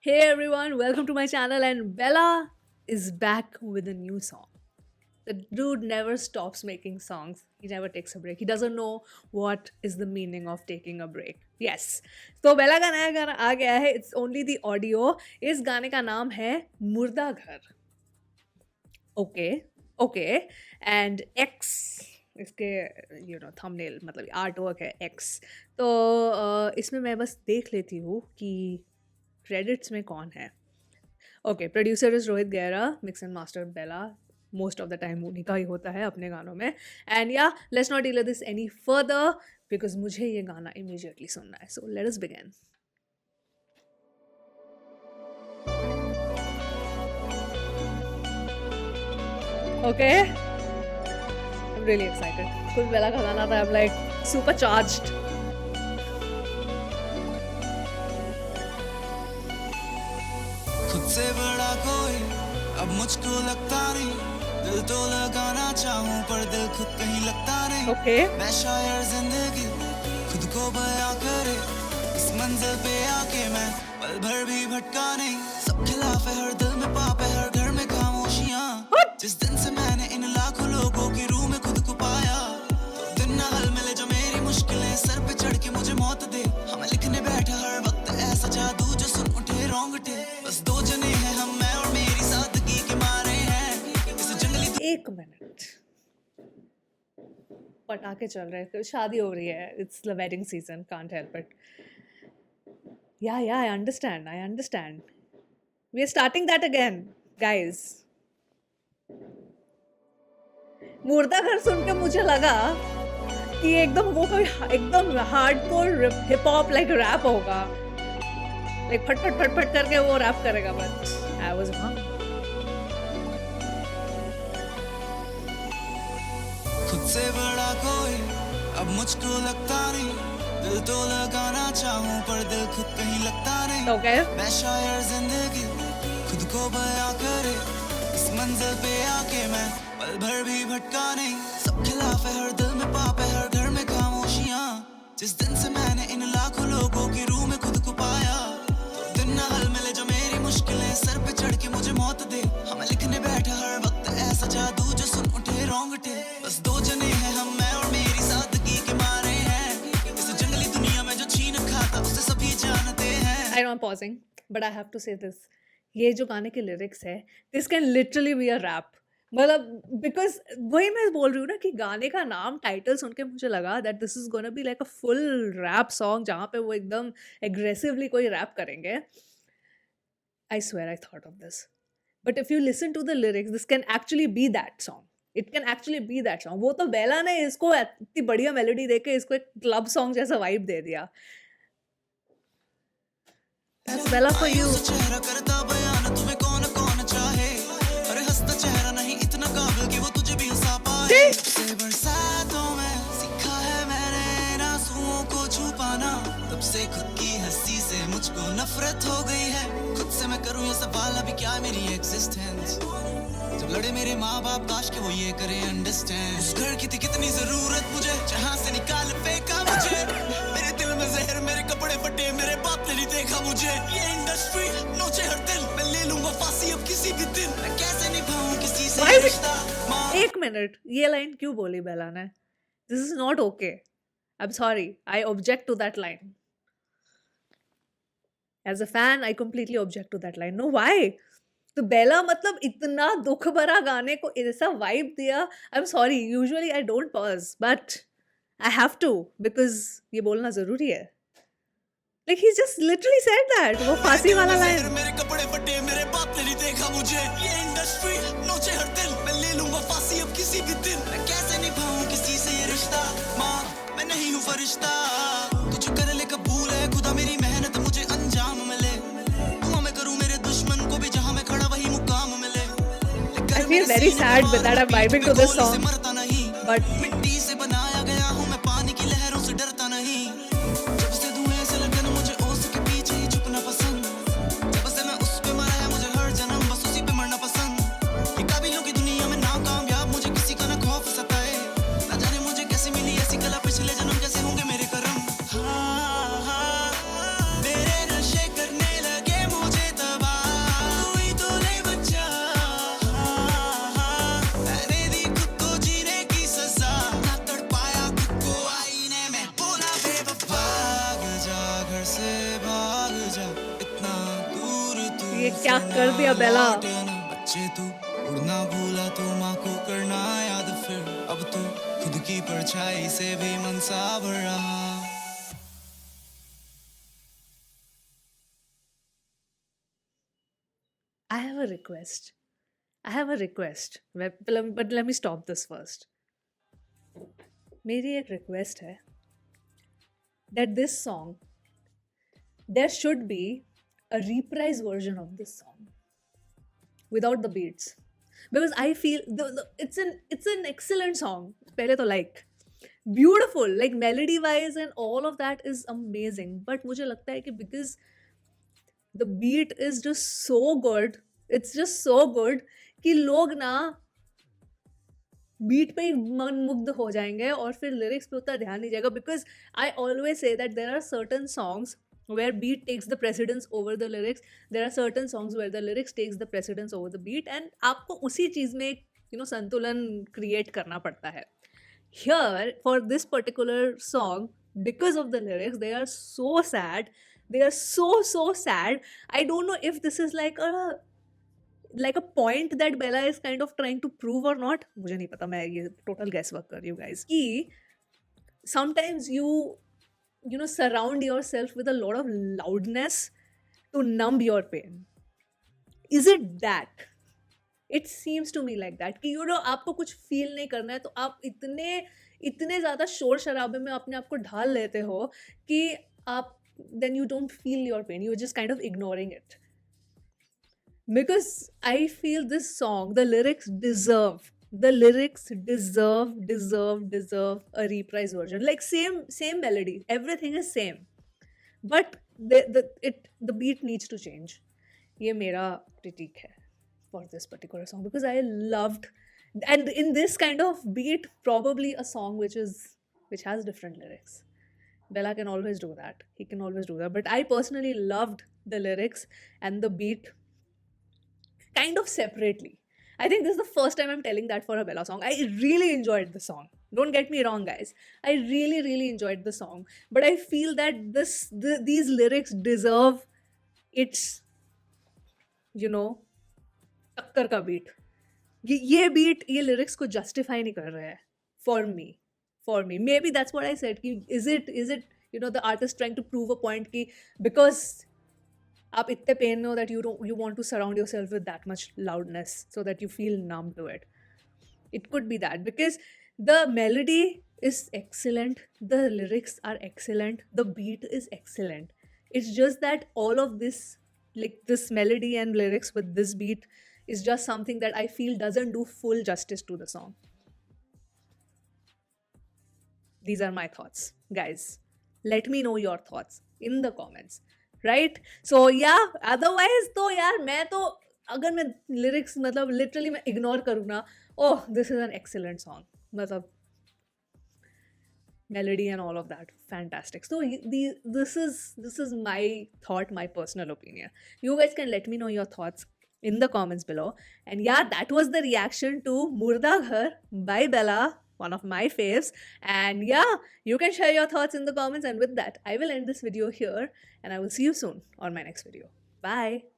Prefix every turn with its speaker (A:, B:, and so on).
A: Hey everyone, welcome to my channel. And Bella is back with a new song. The dude never stops making songs. He never takes a break. He doesn't know what is the meaning of taking a break. Yes. तो बेला का नया गाना आ गया है. It's only the audio. इस गाने का नाम है मुर्दा घर. Okay. Okay. And X इसके थंबनेल मतलब आर्ट वर्क है X. तो इसमें मैं बस देख लेती हूँ कि क्रेडिट्स में कौन है. Okay, producer is Rohit Gahra, mix and master Bela. Most of the time उन्हीं का ही होता है अपने गानों में. एंड या let's not delay this any further because मुझे ये गाना इमीडिएटली सुनना है. So let us begin. Okay, I am really excited. कुल बेला का गाना था. I am like super charged.
B: खुद से बड़ा कोई अब मुझको लगता नहीं. दिल तो लगाना चाहूं पर दिल खुद कहीं लगता नहीं.
A: ओके,
B: मैं शायर जिंदगी खुद को बयां करे. इस मंजिल पे आके मैं पल भर भी भटका नहीं. सब खिलाफ है, हर दिल में पाप है, हर घर में खामोशियां. जिस दिन से मैंने इन लाखों लोगों की रूह में खुद को पाया, तो दिन ना हल मिले जो मेरी मुश्किलें सर पे चढ़ के मुझे मौत दे. हमें लिखने बैठा हर वक्त ऐसा जादू जो सुन उठे रोंगटे. बस दो जने हैं हम, मैं और मेरी सादगी के मारे हैं इस जंगली.
A: एक मिनट. पटाखे चल रहे हैं, शादी हो रही है. It's the wedding season, can't help it. Yeah, I understand. We are starting that again, guys. मुर्दा घर सुन के मुझे लगा कि एकदम वो कोई एकदम hardcore hip hop like rap होगा, लाइक फट फट फट फट करके वो रैप करेगा. But I was wrong.
B: खुद से बड़ा कोई अब मुझको लगता नहीं. दिल तो लगाना चाहूं पर दिल खुद कहीं लगता नहीं.
A: ओके,
B: मैं शायर जिंदगी खुद को बयां करे. इस मंजिल पे आके मैं पल भर भी भटका नहीं. सब खिलाफ है, हर दिल में पाप है, हर घर में खामोशियां. जिस दिन से मैंने इन लाखों लोगों की रूह में खुद को पाया, तो दिन ना हल मिले जो मेरी मुश्किलें सर पे चढ़ के मुझे मौत दे. हमें लिखने बैठा हर वक्त ऐसा जादू जो सुन उठे रोंगटे. बस दो जने हैं हम, मैं और मेरी सादगी के मारे हैं इस जंगली दुनिया में जो छीन खाता उसे सभी जानते हैं.
A: I know I am pausing but I have to say this. ये जो गाने के लिरिक्स है, this can literally be a rap. मतलब बिकॉज वही मैं बोल रही हूँ ना कि गाने का नाम टाइटल सुन के मुझे लगा that this is gonna be like a full rap song जहाँ पे वो एकदम एग्रेसिवली कोई रैप करेंगे. I swear I thought of this. But if you listen to the lyrics, this can actually be that song. It can actually be that song. वो तो बेला ने इसको इतनी बढ़िया मेलोडी दे के इसको एक क्लब सॉन्ग जैसा वाइब दे दिया. That's Bella for you.
B: चेहरा करता बयान तुम्हें कौन कौन चाहे. अरे हंसता चेहरा नहीं इतना काबिल कि वो तुझे भी हंसा पाए. से बरसातों में सीखा है मैंने इन आंसुओं को छुपाना. तब से खुद की हंसी से मुझको नफरत हो गई है. खुद से मैं करूं ये सवाल अभी क्या है मेरी एग्जिस्टेंस. जब लड़े मेरे माँ बाप काश के वो ये करे अंडरस्टैंड. उस घर की थी कितनी जरूरत मुझे, जहाँ से निकाल फेंका मुझे. मेरे दिल में जहर, मेरे कपड़े फटे, मेरे बाप ने नहीं देखा मुझे. ये इंडस्ट्री नोचे हर दिन, मैं ले लूंगा फांसी अब किसी भी दिन. मैं कैसे निभाऊं किसी से
A: Why is it-
B: रिश्ता. माँ
A: एक मिनट, ये लाइन क्यों बोली बेला ने? This is not okay. I am sorry, I object to that line. As a fan I completely object to that line. No, why? तो बेला मतलब इतना दुख भरा गाने को ऐसा वाइब दिया. I am sorry, usually I don't pause but I have to because ये बोलना जरूरी है. Like he just literally said that. वो फांसी वाला लाइन.
B: मेरे कपड़े फटे, मेरे बाप ने नहीं देखा मुझे. ये इंडस्ट्री नोचे हर दिन, मैं ले लूंगा फांसी अब किसी भी दिन. मैं कैसे निभाऊं किसी से ये रिश्ता. माँ मैं नहीं हूँ फरिश्ता. तुझे कर ले कबूल है खुदा मेरी मेहनत मुझे अंजाम मिले. दुआ मैं करूँ मेरे दुश्मन को भी जहाँ मैं खड़ा वही मुकाम मिले.
A: I feel very sad with that I'm vibing to this song.
B: मरता नहीं
A: But
B: मिट्टी से बनाया गया हूँ मैं, पानी की लहरों से डरता नहीं. जब से धुएं से लगन मुझे ओस के पीछे ही झुकना पसंद. जब से मैं उस पे मरा है मुझे हर जन्म बस उसी पे मरना पसंद. ये काबिलों की दुनिया में नाकामयाब मुझे किसी का ना खौफ सताए. ना जाने मुझे कैसे मिली ऐसी कला, पिछले जन्म कैसे होंगे मेरे कर्म. हाँ, मेरे नशे करने लगे मुझे
A: क्या कर दिया बेला।
B: लौटे ना बच्चे तू उड़ना भूला तो माँ को करना याद फिर अब तो खुद की परछाई से भी मन सावर रहा
A: I have a request. I have a request. But let me stop this first. मेरी एक request है that this song, there should be a reprise version of this song without the beats, because I feel it's an excellent song. पहले तो like beautiful, like melody wise and all of that is amazing. But मुझे लगता है कि because the beat is just so good, it's just so good कि लोग ना beat पे ही मन मुग्ध हो जाएंगे और फिर लिरिक्स पे उतना ध्यान नहीं जाएगा. Because I always say that there are certain songs where beat takes the precedence over the lyrics. There are certain songs where the lyrics takes the precedence over the beat, and आपको उसी चीज़ में एक संतुलन create करना पड़ता है. Here for this particular song, because of the lyrics, they are so sad. They are so sad. I don't know if this is like a point that Bella is kind of trying to prove or not. मुझे नहीं पता, मैं ये total guesswork कर रही हूँ guys. कि sometimes you surround yourself with a lot of loudness to numb your pain. Is it that? It seems to me like that कि आपको कुछ feel नहीं करना है तो आप इतने ज़्यादा शोर शराबे में अपने आप को ढाल लेते हो कि आप then you don't feel your pain. You're just kind of ignoring it. Because I feel this song, the lyrics deserve a reprise version. Like same melody, everything is same, but the beat needs to change. ये मेरा critique है for this particular song, because I loved, and in this kind of beat, probably a song which has different lyrics. Bella can always do that. He can always do that. But I personally loved the lyrics and the beat kind of separately. I think this is the first time I'm telling that for a Bella song. I really enjoyed the song. Don't get me wrong, guys. I really enjoyed the song. But I feel that these lyrics deserve its, टक्कर का beat. ये beat, ये lyrics को justify नहीं कर रहा है. For me. Maybe that's what I said. Is it the artist trying to prove a point कि because आप इतने पेन में हो that you want to surround yourself with that much loudness so that you feel numb to it. It could be that, because the melody is excellent, the lyrics are excellent, the beat is excellent. It's just that all of this, like this melody and lyrics with this beat, is just something that I feel doesn't do full justice to the song. These are my thoughts, guys. Let me know your thoughts in the comments. Right? So yeah, otherwise तो यार मैं तो अगर मैं lyrics मतलब literally मैं ignore करूँ ना, oh, this is an excellent song. मतलब melody and all of that, fantastic. So this is my thought, my personal opinion. You guys can let me know your thoughts in the comments below. And yeah, that was the reaction to Murda Ghar by Bella, one of my faves. And yeah, you can share your thoughts in the comments. And with that, I will end this video here, and I will see you soon on my next video. Bye.